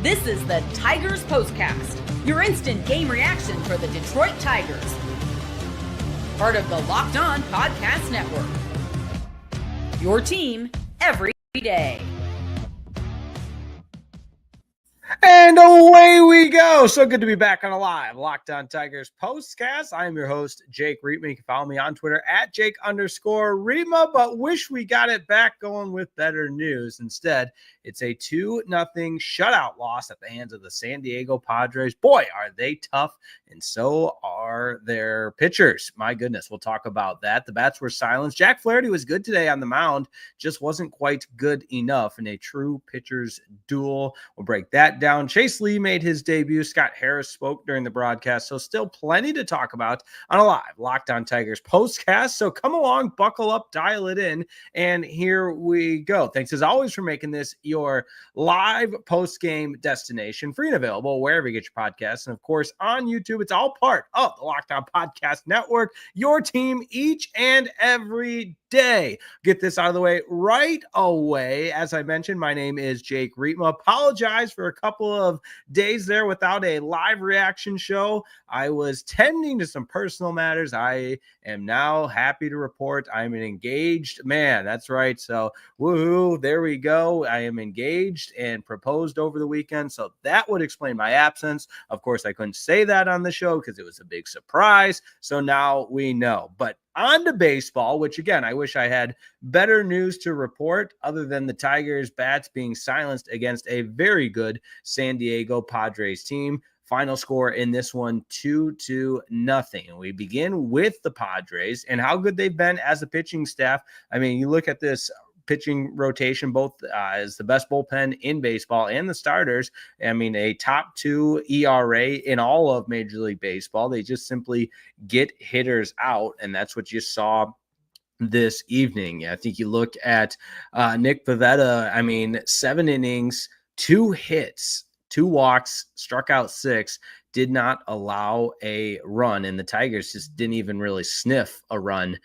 This is the Tigers Postcast, your instant game reaction for the Detroit Tigers. Part of the Locked On Podcast Network. Your team every day. And away we go. So good to be back on a live Locked On Tigers Postcast. I am your host, Jake Reitman. You can follow me on Twitter at Jake_Reitma, but wish we got it back going with better news. Instead, it's a 2-0 shutout loss at the hands of the San Diego Padres. Boy, are they tough, and so are their pitchers. My goodness, we'll talk about that. The bats were silenced. Jack Flaherty was good today on the mound, just wasn't quite good enough in a true pitcher's duel. We'll break that down. Chase Lee made his debut. Scott Harris spoke during the broadcast, so still plenty to talk about on a live Locked On Tigers postcast. So come along, buckle up, dial it in, and here we go. Thanks as always for making this your live post-game destination, free and available wherever you get your podcasts. And of course, on YouTube, it's all part of the Locked On Podcast Network, your team each and every day. Get this out of the way right away. As I mentioned, my name is Jake Reitma. Apologize for a couple of days there without a live reaction show. I was tending to some personal matters. I am now happy to report I'm an engaged man. That's right. So woohoo, there we go. I am engaged and proposed over the weekend. So that would explain my absence. Of course, I couldn't say that on the show because it was a big surprise. So now we know. But on to baseball, which again, I wish I had better news to report other than the Tigers bats being silenced against a very good San Diego Padres team. Final score in this one, 2-0. And we begin with the Padres and how good they've been as a pitching staff. I mean, you look at this pitching rotation, both as the best bullpen in baseball and the starters. I mean, a top 2 ERA in all of Major League Baseball. They just simply get hitters out, and that's what you saw this evening. I think you look at Nick Pivetta. I mean, 7 innings, 2 hits, 2 walks, struck out 6, did not allow a run, and the Tigers just didn't even really sniff a run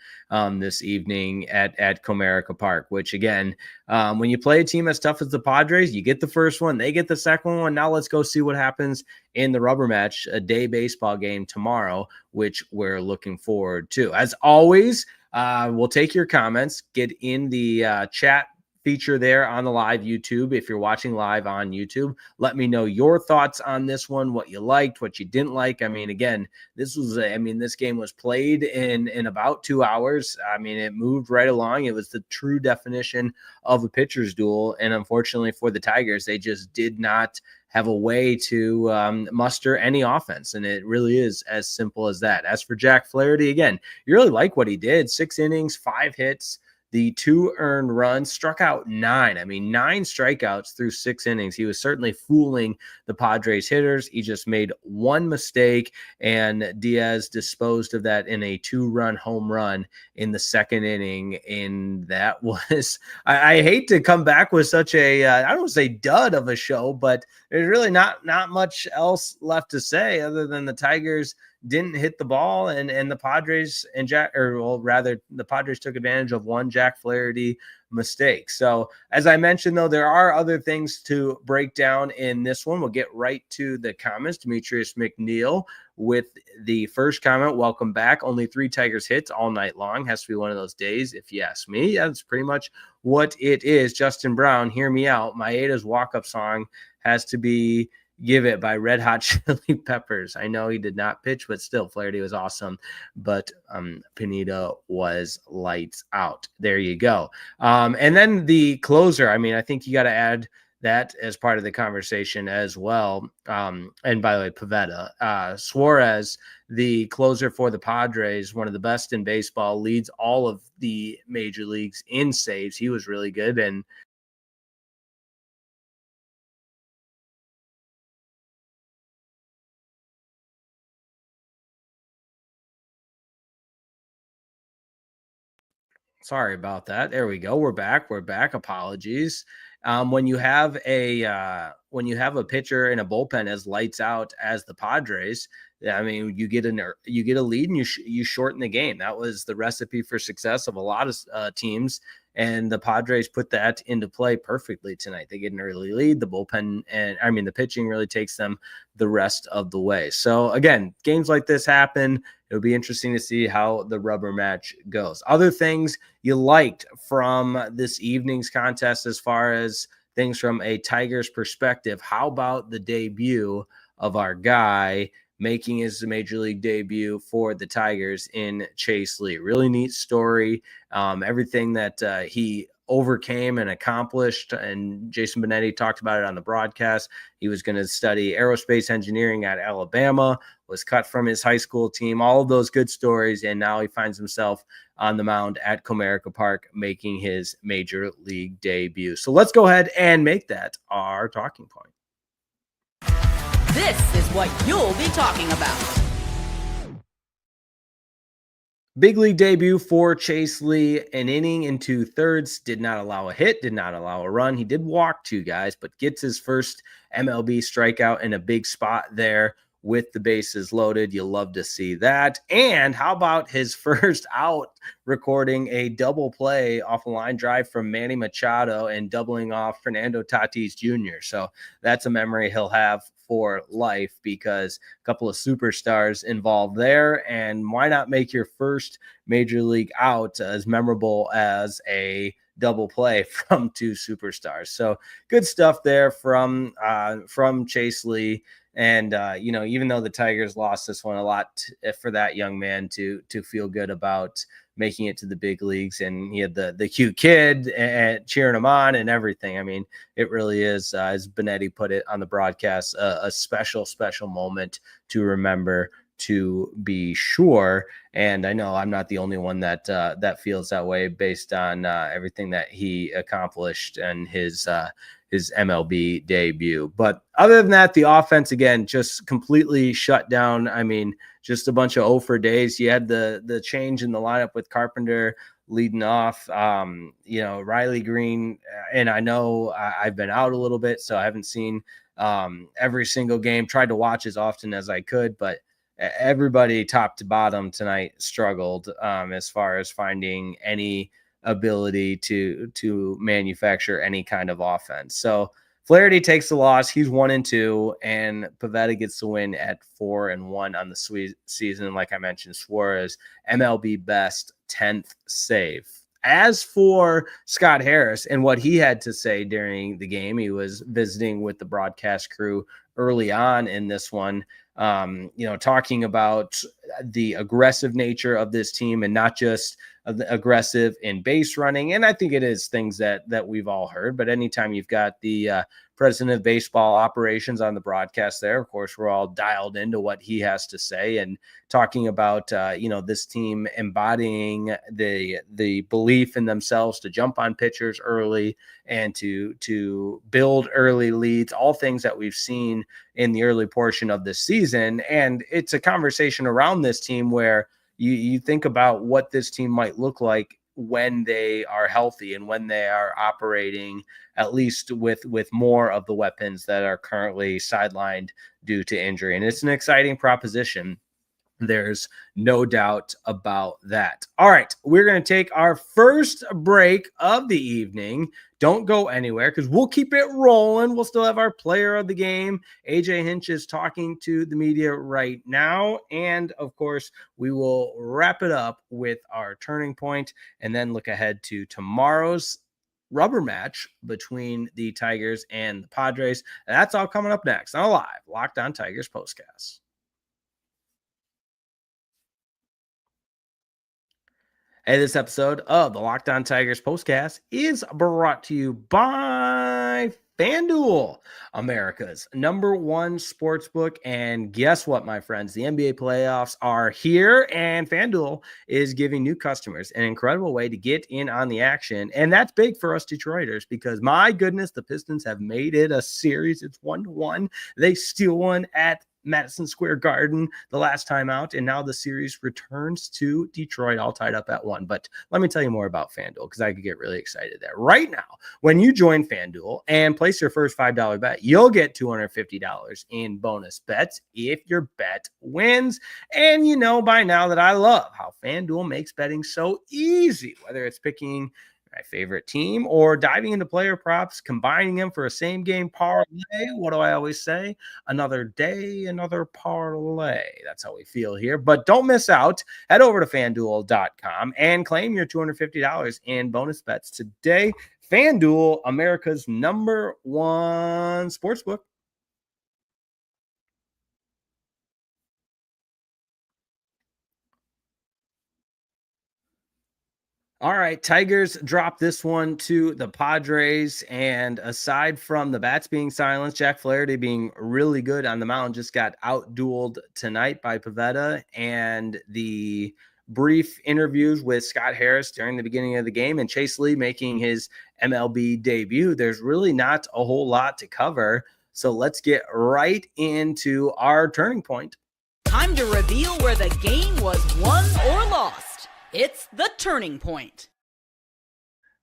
this evening at Comerica Park, which again, when you play a team as tough as the Padres, you get the first one, they get the second one. Now let's go see what happens in the rubber match, a day baseball game tomorrow, which we're looking forward to. As always, we'll take your comments, get in the chat feature there on the live YouTube. If you're watching live on YouTube, let me know your thoughts on this one, what you liked, what you didn't like. I mean, again, this game was played in about 2 hours. I mean, it moved right along. It was the true definition of a pitcher's duel. And unfortunately for the Tigers, they just did not have a way to muster any offense. And it really is as simple as that. As for Jack Flaherty, again, you really like what he did. 6 innings, 5 hits, the 2 earned runs, struck out 9. I mean, 9 strikeouts through 6 innings. He was certainly fooling the Padres hitters. He just made 1 mistake, and Diaz disposed of that in a 2-run home run in the 2nd inning. And that was, I hate to come back with such a, I don't want to say dud of a show, but there's really not much else left to say other than the Tigers didn't hit the ball, and the Padres the Padres took advantage of 1 Jack Flaherty mistake. So as I mentioned, though, there are other things to break down in this one. We'll get right to the comments. Demetrius McNeil with the first comment. Welcome back. Only 3 Tigers hits all night long. Has to be one of those days, if you ask me. That's pretty much what it is. Justin Brown, hear me out. Maeda's walk-up song has to be Give It by Red Hot Chili Peppers. I know he did not pitch, but still, Flaherty was awesome. But Pineda was lights out. There you go. And then the closer, I mean, I think you got to add that as part of the conversation as well. And by the way, Pivetta. Suarez, the closer for the Padres, one of the best in baseball, leads all of the major leagues in saves. He was really good. And sorry about that. There we go. We're back. Apologies. When you have a pitcher in a bullpen as lights out as the Padres, I mean, you get a lead and you shorten the game. That was the recipe for success of a lot of teams. And the Padres put that into play perfectly tonight. They get an early lead. The bullpen the pitching really takes them the rest of the way. So again, games like this happen. It'll be interesting to see how the rubber match goes. Other things you liked from this evening's contest as far as things from a Tigers perspective. How about the debut of our guy making his major league debut for the Tigers in Chase Lee? Really neat story. Everything that he overcame and accomplished, and Jason Benetti talked about it on the broadcast. He was going to study aerospace engineering at Alabama, was cut from his high school team, all of those good stories, and now he finds himself on the mound at Comerica Park making his major league debut. So let's go ahead and make that our talking point. This is what you'll be talking about. Big league debut for Chase Lee, an inning and 2/3, did not allow a hit, did not allow a run. He did walk 2 guys, but gets his first MLB strikeout in a big spot there with the bases loaded. You'll love to see that. And how about his first out, recording a double play off a line drive from Manny Machado and doubling off Fernando Tatis Jr. So that's a memory he'll have for life, because a couple of superstars involved there. And why not make your first major league out as memorable as a double play from 2 superstars? So good stuff there from Chase Lee. And, even though the Tigers lost this one, a lot for that young man to feel good about making it to the big leagues. And he had the cute kid and cheering him on and everything. I mean, it really is, as Benetti put it on the broadcast, a special, special moment to remember, to be sure. And I know I'm not the only one that feels that way based on everything that he accomplished and his MLB debut. But other than that, the offense, again, just completely shut down. I mean, just a bunch of 0 for days. You had the change in the lineup with Carpenter leading off, Riley Green. And I know I've been out a little bit, so I haven't seen every single game, tried to watch as often as I could, but everybody top to bottom tonight struggled as far as finding any ability to manufacture any kind of offense. So Flaherty takes the loss. He's 1-2, and Pivetta gets the win at 4-1 on the season. Like I mentioned, Suarez, MLB best 10th save. As for Scott Harris and what he had to say during the game, he was visiting with the broadcast crew early on in this one, talking about the aggressive nature of this team and not just aggressive in base running. And I think it is things that we've all heard, but anytime you've got the president of baseball operations on the broadcast there, of course, we're all dialed into what he has to say, and talking about, this team embodying the belief in themselves to jump on pitchers early and to build early leads, all things that we've seen in the early portion of this season. And it's a conversation around this team where you think about what this team might look like when they are healthy and when they are operating, at least with more of the weapons that are currently sidelined due to injury. And it's an exciting proposition. There's no doubt about that. All right, we're going to take our first break of the evening. Don't go anywhere, because we'll keep it rolling. We'll still have our player of the game. AJ Hinch is talking to the media right now. And of course, we will wrap it up with our turning point and then look ahead to tomorrow's rubber match between the Tigers and the Padres. And that's all coming up next on a live Locked On Tigers postcast. Hey, this episode of the Locked On Tigers postcast is brought to you by FanDuel, America's #1 sportsbook. And guess what, my friends? The NBA playoffs are here, and FanDuel is giving new customers an incredible way to get in on the action. And that's big for us Detroiters, because my goodness, the Pistons have made it a series. It's 1-1. They steal one at Madison Square Garden the last time out, and now the series returns to Detroit, all tied up at 1. But let me tell you more about FanDuel, because I could get really excited there. Right now, when you join FanDuel and place your first $5 bet, you'll get $250 in bonus bets if your bet wins. And you know by now that I love how FanDuel makes betting so easy, whether it's picking my favorite team, or diving into player props, combining them for a same game parlay. What do I always say? Another day, another parlay. That's how we feel here. But don't miss out. Head over to FanDuel.com and claim your $250 in bonus bets today. FanDuel, America's #1 sportsbook. All right, Tigers dropped this one to the Padres, and aside from the bats being silenced, Jack Flaherty being really good on the mound, just got outdueled tonight by Pivetta, and the brief interviews with Scott Harris during the beginning of the game and Chase Lee making his MLB debut. There's really not a whole lot to cover, so let's get right into our turning point. Time to reveal where the game was won or lost. It's the turning point.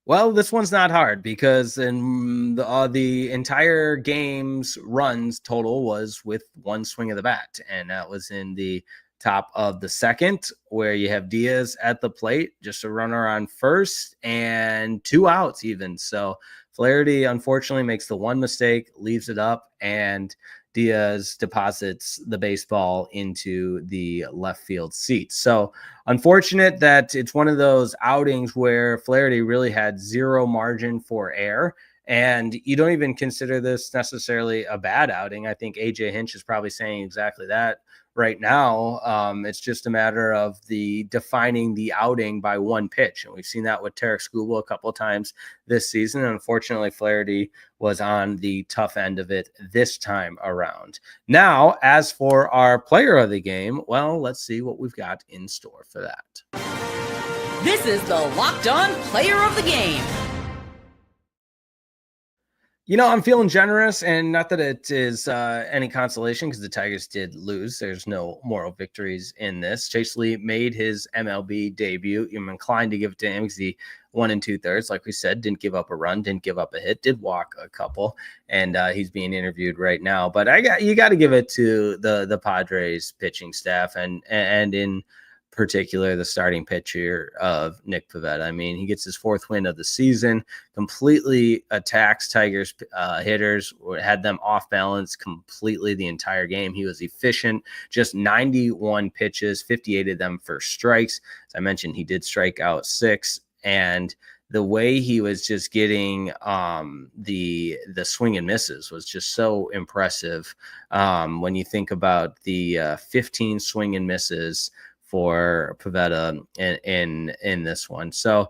Well, this one's not hard because in the entire game's runs total was with one swing of the bat, and that was in the top of the second, where you have Diaz at the plate, just a runner on first, and 2 outs even. So Flaherty, unfortunately, makes the one mistake, leaves it up, and Diaz deposits the baseball into the left field seat. So unfortunate that it's one of those outings where Flaherty really had zero margin for error. And you don't even consider this necessarily a bad outing. I think AJ Hinch is probably saying exactly that right now. It's just a matter of defining the outing by one pitch. And we've seen that with Tarek Skubal a couple of times this season. And unfortunately, Flaherty was on the tough end of it this time around. Now, as for our player of the game, well, let's see what we've got in store for that. This is the Locked On Player of the Game. You know, I'm feeling generous, and not that it is any consolation because the Tigers did lose. There's no moral victories in this. Chase Lee made his MLB debut. I'm inclined to give it to him because he 1 2/3, like we said, didn't give up a run, didn't give up a hit, did walk a couple, and he's being interviewed right now. But you got to give it to the Padres pitching staff, and in particular the starting pitcher of Nick Pivetta. I mean, he gets his 4th win of the season, completely attacks Tigers hitters, had them off balance completely the entire game. He was efficient, just 91 pitches, 58 of them for strikes. As I mentioned, he did strike out 6, and the way he was just getting the swing and misses was just so impressive. When you think about the 15 swing and misses for Pivetta in this one. So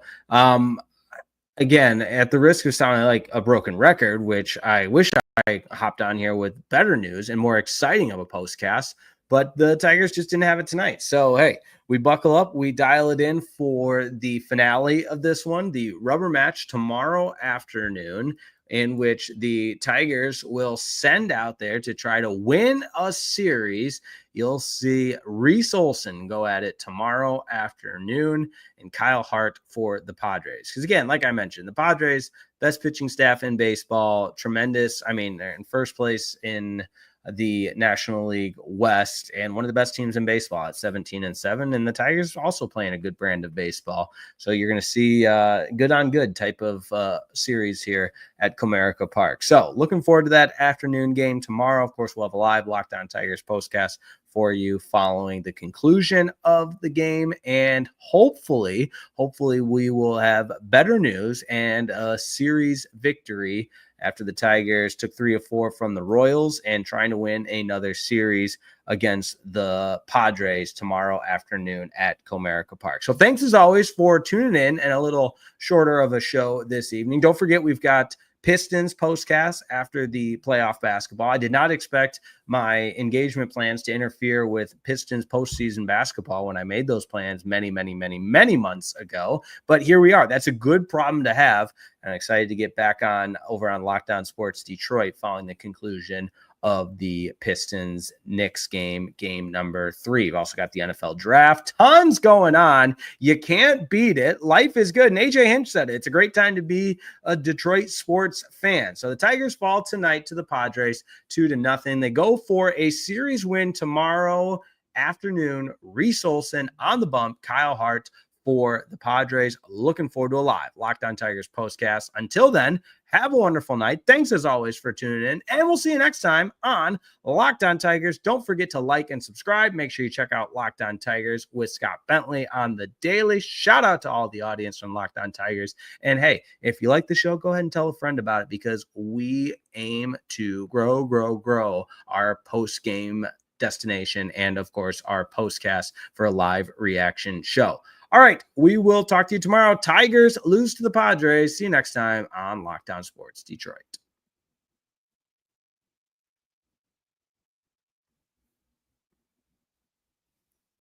again, at the risk of sounding like a broken record, which I wish I hopped on here with better news and more exciting of a postcast, but the Tigers just didn't have it tonight. So, hey, we buckle up, we dial it in for the finale of this one, the rubber match tomorrow afternoon, in which the Tigers will send out there to try to win a series. You'll see Reese Olson go at it tomorrow afternoon and Kyle Hart for the Padres. Because again, like I mentioned, the Padres, best pitching staff in baseball, tremendous. I mean, they're in first place in the National League West and one of the best teams in baseball at 17-7. And the Tigers also playing a good brand of baseball. So you're going to see good on good type of series here at Comerica Park. So looking forward to that afternoon game tomorrow. Of course, we'll have a live Locked On Tigers postcast for you following the conclusion of the game. And hopefully we will have better news and a series victory after the Tigers took 3 of 4 from the Royals and trying to win another series against the Padres tomorrow afternoon at Comerica Park. So thanks as always for tuning in, and a little shorter of a show this evening. Don't forget, we've got Pistons postcast after the playoff basketball. I did not expect my engagement plans to interfere with Pistons postseason basketball when I made those plans many months ago. But here we are. That's a good problem to have. And I'm excited to get back on over on Locked On Sports Detroit following the conclusion of the Pistons Knicks game number 3. We've also got the NFL draft. Tons going on. You can't beat it. Life is good. And AJ Hinch said it. It's a great time to be a Detroit sports fan. So the Tigers fall tonight to the Padres 2-0. They go for a series win tomorrow afternoon. Reese Olson on the bump. Kyle Hart for the Padres. Looking forward to a live Locked On Tigers postcast. Until then, have a wonderful night. Thanks as always for tuning in, and we'll see you next time on Locked On Tigers. Don't forget to like and subscribe. Make sure you check out Locked On Tigers with Scott Bentley on the daily. Shout out to all the audience from Locked On Tigers. And hey, if you like the show, go ahead and tell a friend about it, because we aim to grow our post-game destination and, of course, our postcast for a live reaction show. All right, we will talk to you tomorrow. Tigers lose to the Padres. See you next time on Locked On Sports Detroit.